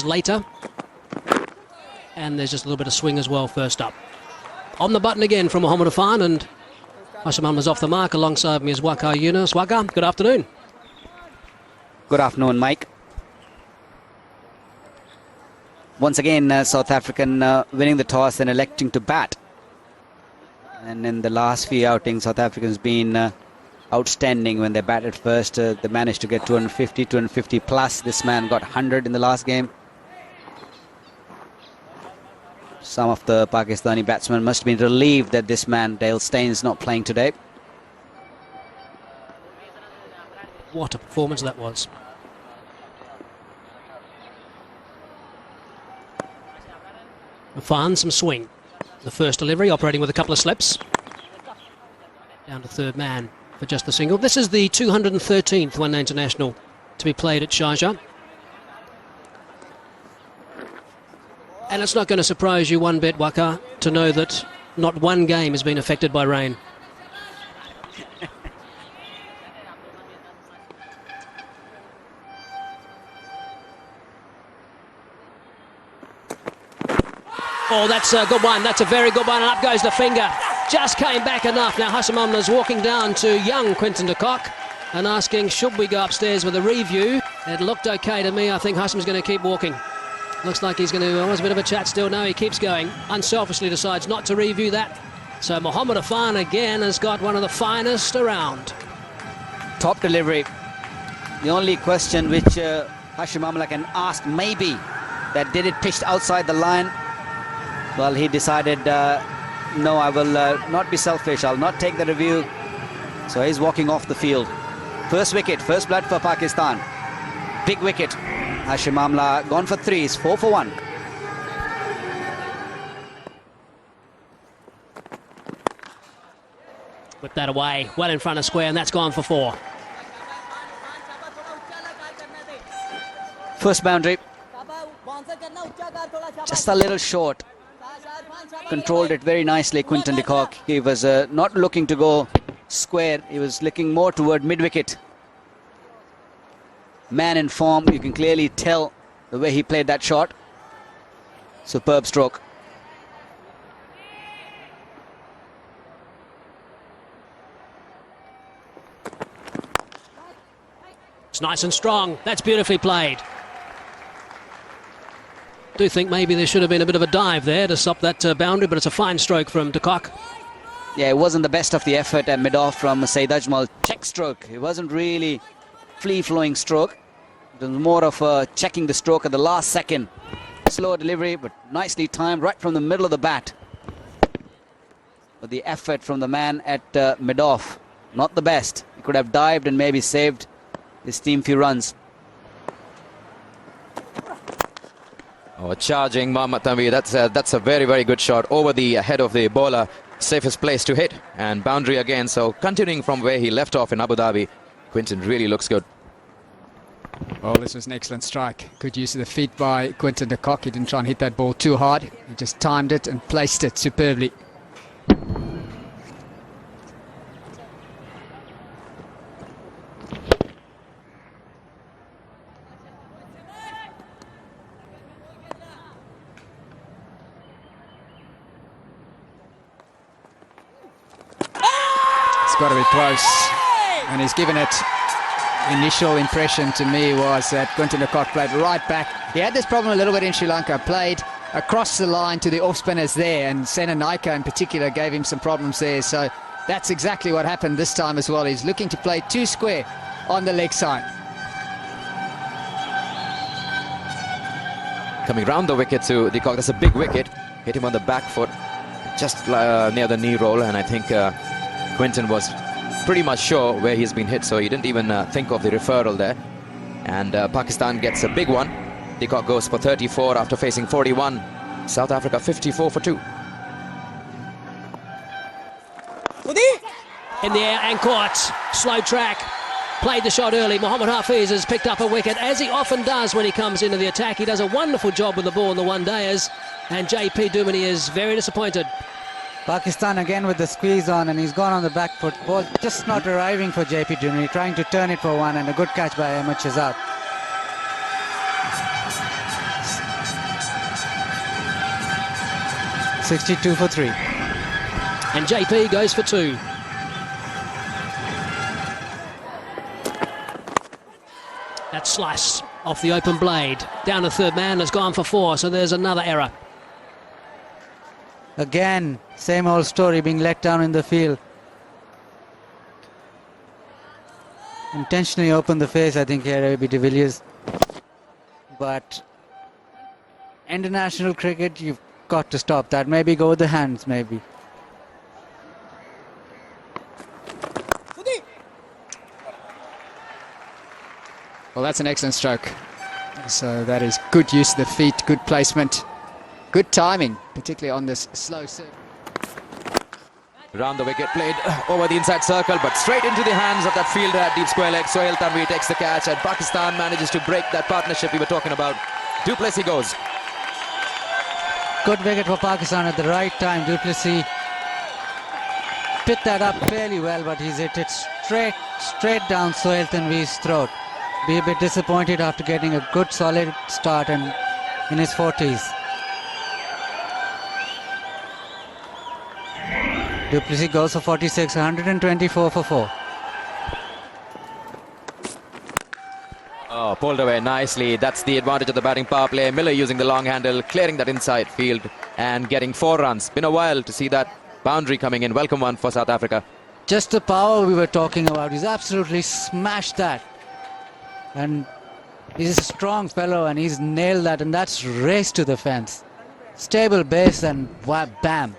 later. And there's just a little bit of swing as well first up. On the button again from Mohamed Afan, and Hashim Amla's off the mark. Alongside me is Waqar Yunus. Waqar, good afternoon. Good afternoon, Mike. Once again, South African winning the toss and electing to bat. And in the last few outings, South Africa's been outstanding when they batted first. They managed to get 250, 250 plus. This man got 100 in the last game. Some of the Pakistani batsmen must have been relieved that this man, Dale Steyn, is not playing today. What a performance that was. Afan, some swing. The first delivery, operating with a couple of slips. Down to third man for just the single. This is the 213th one-day international to be played at Sharjah. And it's not going to surprise you one bit, Waqar, to know that not one game has been affected by rain. Oh, that's a good one. That's a very good one. And up goes the finger. Just came back enough. Now Hashim Amla's walking down to young Quinton de Kock and asking, should we go upstairs with a review? It looked okay to me. I think Hashim's going to keep walking. Looks like he's going to... There's a bit of a chat still. No, he keeps going. Unselfishly decides not to review that. So Mohamed Afan again has got one of the finest around. Top delivery. The only question which Hashim Amla can ask maybe that did it pitched outside the line. Well, he decided, no, I will not be selfish. I'll not take the review. So he's walking off the field. First wicket, first blood for Pakistan. Big wicket. Hashim Amla gone for three. It's 4 for 1. Whip that away, well in front of square, and that's gone for 4. First boundary. Just a little short. Controlled it very nicely, Quinton de Kock. He was not looking to go square. He was looking more toward mid-wicket. Man in form, you can clearly tell the way he played that shot. Superb stroke. It's nice and strong. That's beautifully played. I do think maybe there should have been a bit of a dive there to stop that boundary, but it's a fine stroke from de Kock. Yeah, it wasn't the best of the effort at mid-off from Saeed Ajmal. Check stroke. It wasn't really free-flowing stroke. It was more of checking the stroke at the last second. Slow delivery, but nicely timed right from the middle of the bat. But the effort from the man at mid-off, not the best. He could have dived and maybe saved his team few runs. Oh, charging Mohammad Tanveer. That's a very, very good shot over the head of the bowler. Safest place to hit, and boundary again. So continuing from where he left off in Abu Dhabi, Quinton really looks good. Oh, this was an excellent strike. Good use of the feet by Quinton de Kock. He didn't try and hit that ball too hard. He just timed it and placed it superbly. Got to be close, and he's given it. Initial impression to me was that Quinton de Kock played right back. He had this problem a little bit in Sri Lanka, played across the line to the off spinners there, and Senanaika in particular gave him some problems there. So that's exactly what happened this time as well. He's looking to play 2 square on the leg side. Coming round the wicket to de Kock. That's a big wicket. Hit him on the back foot, just near the knee roll, and I think Quinton was pretty much sure where he's been hit, so he didn't even think of the referral there. And Pakistan gets a big one. De Kock goes for 34 after facing 41. South Africa 54 for 2. In the air and caught. Slow track. Played the shot early. Mohammad Hafiz has picked up a wicket, as he often does when he comes into the attack. He does a wonderful job with the ball in the one-dayers, and JP Duminy is very disappointed. Pakistan again with the squeeze on, and he's gone on the back foot. Ball just not arriving for JP Duminy, trying to turn it for one, and a good catch by Ahmed Shahzad. 62 for 3. And JP goes for 2. That slice off the open blade. Down to third man has gone for 4, so there's another error. Again, same old story, being let down in the field. Intentionally opened the face, I think, here, AB de Villiers. But international cricket, you've got to stop that. Maybe go with the hands, maybe. Well, that's an excellent stroke. So that is good use of the feet, good placement, good timing, particularly on this slow serve. Round the wicket, played over the inside circle, but straight into the hands of that fielder at deep square leg. Sohail Tanvi takes the catch, and Pakistan manages to break that partnership we were talking about. Du Plessis goes. Good wicket for Pakistan at the right time. Du Plessis picked that up fairly well, but he's hit it straight down Sohail Tanvi's throat. Be a bit disappointed after getting a good solid start and in his 40s. Du Plessis goes for 46, 124 for 4. Oh, pulled away nicely. That's the advantage of the batting power play. Miller using the long handle, clearing that inside field and getting 4 runs. Been a while to see that boundary coming in. Welcome one for South Africa. Just the power we were talking about. He's absolutely smashed that. And he's a strong fellow and he's nailed that, and that's race to the fence. Stable base and bam.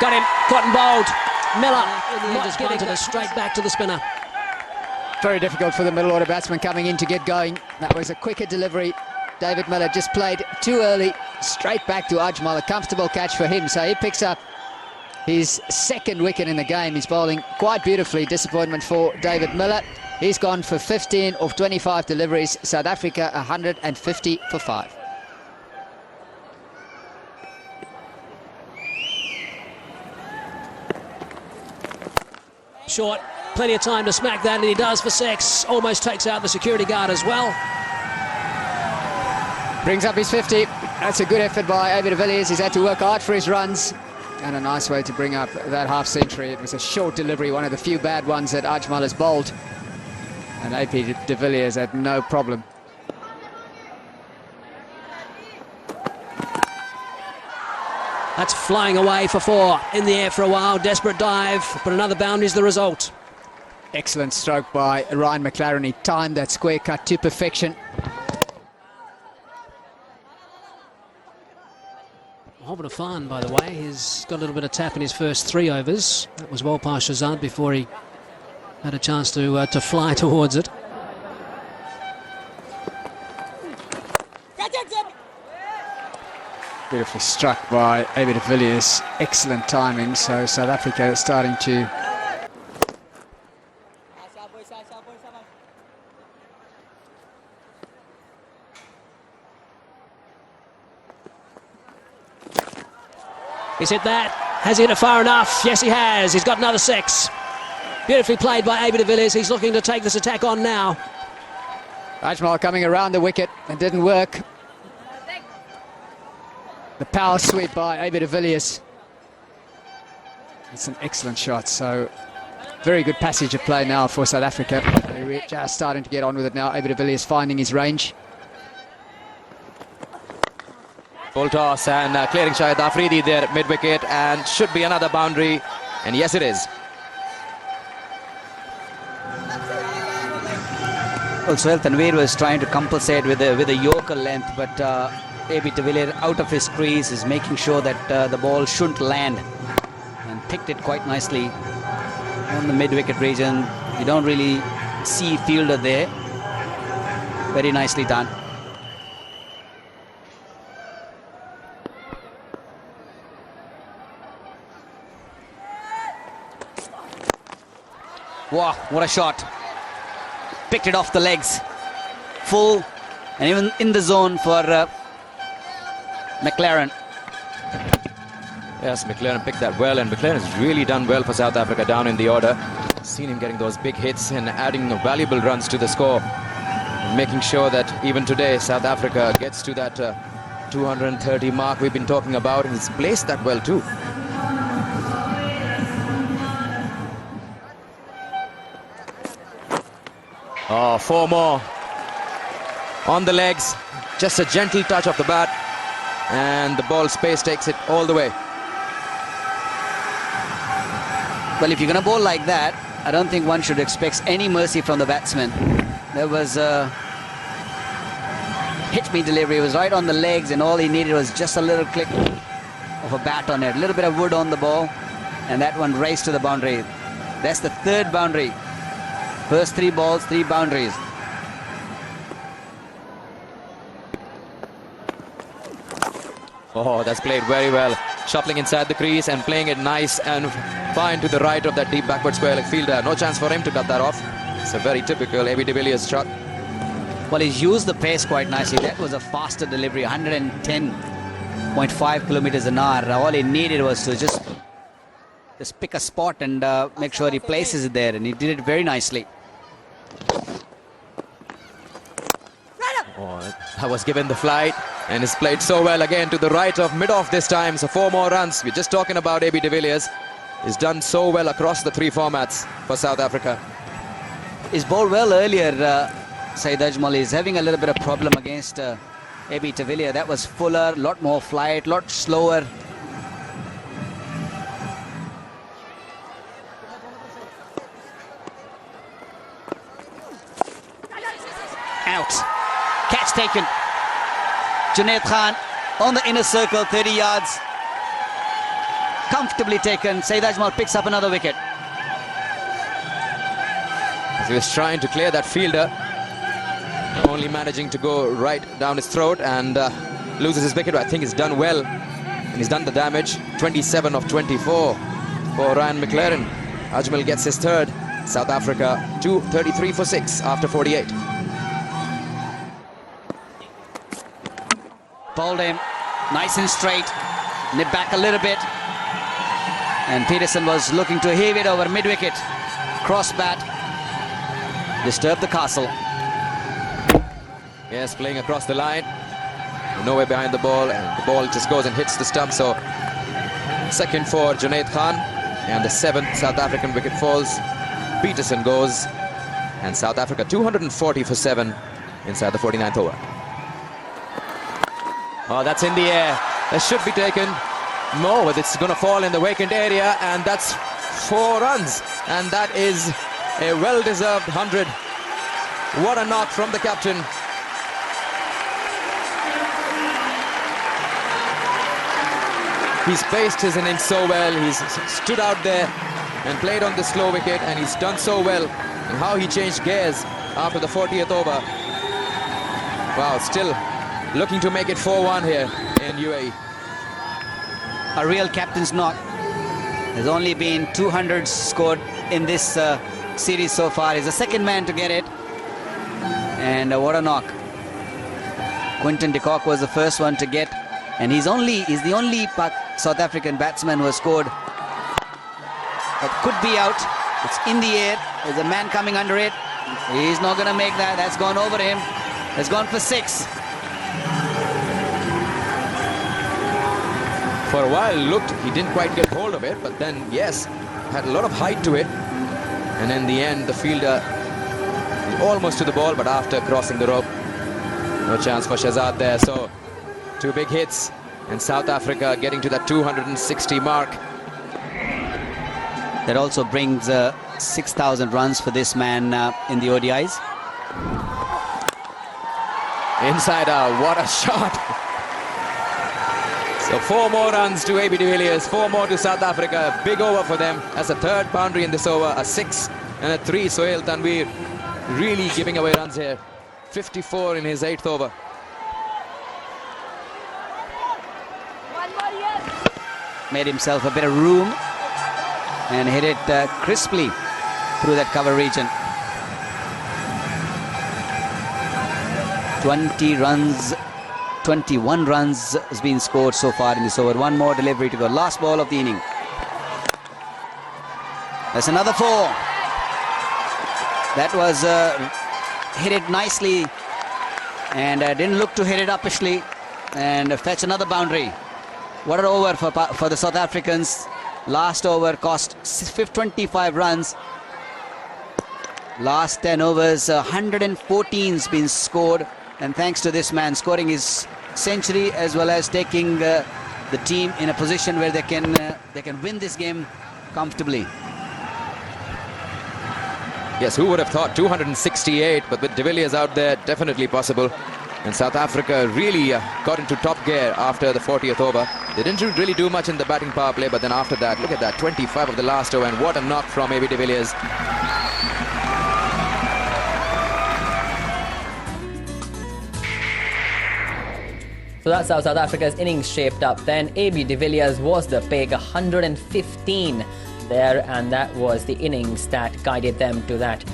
Got him, caught and bowled. Miller just getting to the straight back to the spinner. Very difficult for the middle order batsman coming in to get going. That was a quicker delivery. David Miller just played too early, straight back to Ajmal. A comfortable catch for him, so he picks up his 2nd wicket in the game. He's bowling quite beautifully. Disappointment for David Miller. He's gone for 15 of 25 deliveries. South Africa 150 for 5. Short, plenty of time to smack that, and he does for 6. Almost takes out the security guard as well. Brings up his 50. That's a good effort by AB de Villiers. He's had to work hard for his runs. And a nice way to bring up that half century. It was a short delivery, one of the few bad ones that Ajmal has bowled. And AB de Villiers had no problem. That's flying away for 4. In the air for a while, desperate dive, but another boundary is the result. Excellent stroke by Ryan McLaren. He timed that square cut to perfection. Hobbit of fun, by the way. He's got a little bit of tap in his first 3 overs. That was well past Shazad before he had a chance to fly towards it. Beautifully struck by AB de Villiers. Excellent timing. So South Africa is starting to... He's hit that. Has he hit it far enough? Yes, he has. He's got another 6. Beautifully played by AB de Villiers. He's looking to take this attack on now. Ajmal coming around the wicket. It didn't work. The power sweep by AB de Villiers. It's an excellent shot. So very good passage of play now for South Africa. They're just starting to get on with it now. AB de Villiers finding his range. Full toss and clearing Shahid Afridi there mid-wicket, and should be another boundary, and yes it is. Well, Sohail Tanvi was trying to compensate with a Yorker length, but AB de Villiers out of his crease is making sure that the ball shouldn't land, and picked it quite nicely on the mid-wicket region. You don't really see fielder there. Very nicely done. Wow, what a shot. Picked it off the legs. Full and even in the zone for McLaren. Yes, McLaren picked that well, and McLaren has really done well for South Africa down in the order. Seen him getting those big hits and adding valuable runs to the score, making sure that even today South Africa gets to that 230 mark we've been talking about, and he's placed that well too. Oh, 4 more on the legs, just a gentle touch of the bat, and the ball space takes it all the way. Well, if you're going to bowl like that, I don't think one should expect any mercy from the batsman. There was a hit-me delivery. It was right on the legs, and all he needed was just a little click of a bat on it, a little bit of wood on the ball, and that one raced to the boundary. That's the 3rd boundary. First 3 balls, 3 boundaries. Oh, that's played very well. Shuffling inside the crease and playing it nice and fine to the right of that deep backward square leg fielder. No chance for him to cut that off. It's a very typical AB de Villiers shot. Well, he's used the pace quite nicely. That was a faster delivery, 110.5 kilometers an hour. All he needed was to just pick a spot and make sure he places it there, and he did it very nicely. Oh, that was given the flight, and is played so well again to the right of mid-off this time. So 4 more runs. We're just talking about AB de Villiers. He's done so well across the 3 formats for South Africa. He's bowled well earlier, Saeed Ajmal. Is having a little bit of problem against AB de Villiers. That was fuller, a lot more flight, a lot slower. Out. Catch taken. Junaid Khan on the inner circle, 30 yards. Comfortably taken. Saeed Ajmal picks up another wicket. He was trying to clear that fielder, only managing to go right down his throat, and loses his wicket. I think he's done well, and he's done the damage. 27 of 24 for Ryan McLaren. Ajmal gets his 3rd. South Africa 233 for 6 after 48. Bowled him nice and straight, nip back a little bit, and Peterson was looking to heave it over mid-wicket. Cross bat, disturb the castle. Yes, playing across the line, nowhere behind the ball, and the ball just goes and hits the stump. So 2nd for Junaid Khan, and the 7th South African wicket falls. Peterson goes, and South Africa 240 for 7 inside the 49th over. Oh, that's in the air. That should be taken. No, but it's going to fall in the vacant area, and that's 4 runs. And that is a well-deserved 100. What a knock from the captain. He's paced his innings so well. He's stood out there and played on the slow wicket, and he's done so well. And how he changed gears after the 40th over. Wow, still looking to make it 4-1 here in UAE. A real captain's knock. There's only been 200s scored in this series so far. He's the 2nd man to get it. And what a knock. Quinton de Kock was the first one to get, and he's the only South African batsman who has scored. It could be out. It's in the air. There's a man coming under it. He's not going to make that. That's gone over him. It's gone for 6. For a while looked, he didn't quite get hold of it, but then yes, had a lot of height to it, and in the end the fielder almost to the ball, but after crossing the rope, no chance for Shahzad there. So 2 big hits, and South Africa getting to that 260 mark. That also brings 6,000 runs for this man in the ODIs. Inside out, what a shot. So 4 more runs to AB de Villiers, 4 more to South Africa. Big over for them. That's a 3rd boundary in this over, a 6 and a 3. Sohail Tanveer really giving away runs here. 54 in his 8th over. Made himself a bit of room and hit it crisply through that cover region. 20 runs 21 runs has been scored so far in this over. One more delivery to go. Last ball of the inning. That's another 4. That was hit it nicely and didn't look to hit it uppishly and fetch another boundary. What an over for the South Africans. Last over cost 25 runs. Last 10 overs, 114's been scored, and thanks to this man scoring his century as well as taking the team in a position where they can win this game comfortably. Yes, who would have thought 268, but with De Villiers out there, definitely possible. And South Africa really got into top gear after the 40th over. They didn't really do much in the batting power play, but then after that, look at that, 25 of the last over, and what a knock from AB De Villiers. So that's how South Africa's innings shaped up. Then AB De Villiers was the pick, 115 there, and that was the innings that guided them to that